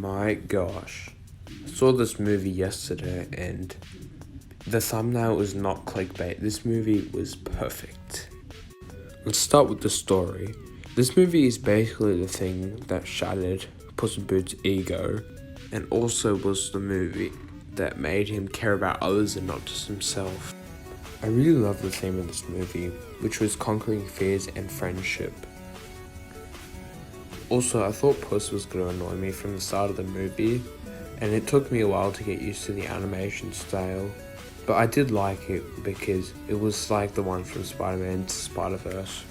My gosh. I saw this movie yesterday and the thumbnail was not clickbait. This movie was perfect. Let's start with the story. This movie is basically the thing that shattered Puss in Boots' ego and also was the movie that made him care about others and not just himself. I really love the theme of this movie, which was conquering fears and friendship. Also, I thought Puss was going to annoy me from the start of the movie, and it took me a while to get used to the animation style, but I did like it because it was like the one from Spider-Man to Spider-Verse.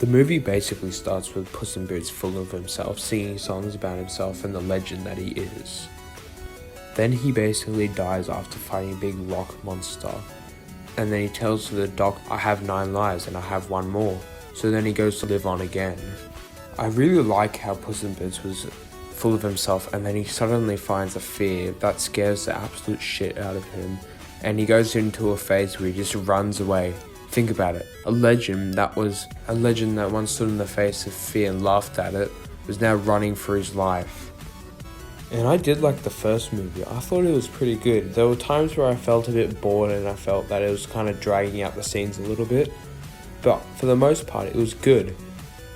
The movie basically starts with Puss in Boots full of himself, singing songs about himself and the legend that he is. Then he basically dies after fighting a big rock monster, and then he tells the doc, I have 9 lives and I have 1 more, so then he goes to live on again. I really like how Puss in Boots was full of himself and then he suddenly finds a fear that scares the absolute shit out of him, and he goes into a phase where he just runs away. Think about it. A legend that once stood in the face of fear and laughed at it was now running for his life. And I did like the first movie. I thought it was pretty good. There were times where I felt a bit bored and I felt that it was kind of dragging out the scenes a little bit, but for the most part it was good.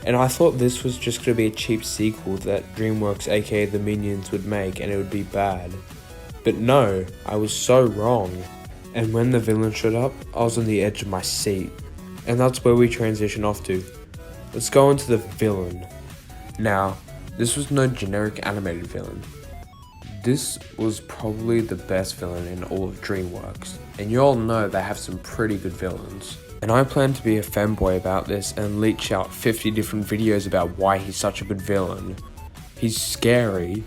And I thought this was just going to be a cheap sequel that DreamWorks aka the Minions would make and it would be bad. But no, I was so wrong. And when the villain showed up, I was on the edge of my seat. And that's where we transition off to. Let's go into the villain. Now, this was no generic animated villain. This was probably the best villain in all of DreamWorks. And you all know they have some pretty good villains. And I plan to be a fanboy about this and leech out 50 different videos about why he's such a good villain. He's scary,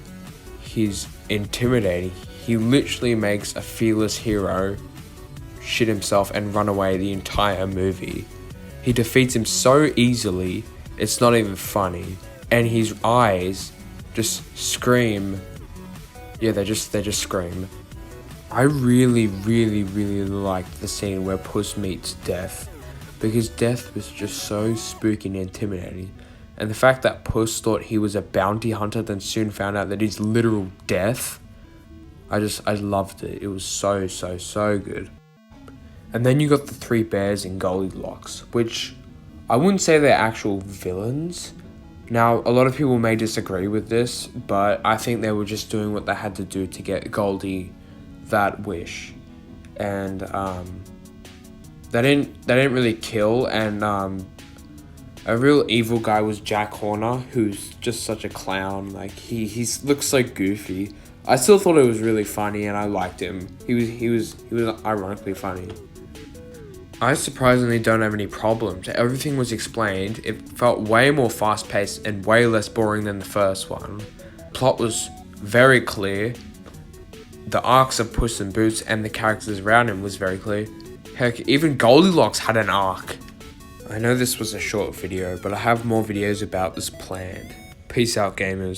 he's intimidating, he literally makes a fearless hero shit himself and run away the entire movie. He defeats him so easily, it's not even funny. And his eyes just scream. Yeah, they just scream. I really liked the scene where Puss meets Death, because Death was just so spooky and intimidating. And the fact that Puss thought he was a bounty hunter, then soon found out that he's literal death, I loved it. It was so good. And then you got the 3 bears in Goldilocks, which I wouldn't say they're actual villains. Now, a lot of people may disagree with this, but I think they were just doing what they had to do to get Goldie that wish. And they didn't really kill, and a real evil guy was Jack Horner, who's just such a clown. Like he looks so goofy. I still thought it was really funny and I liked him. He was ironically funny. I surprisingly don't have any problems. Everything was explained. It felt way more fast-paced and way less boring than the first one. Plot was very clear. The arcs of Puss in Boots and the characters around him was very clear. Heck, even Goldilocks had an arc. I know this was a short video, but I have more videos about this planned. Peace out, gamers.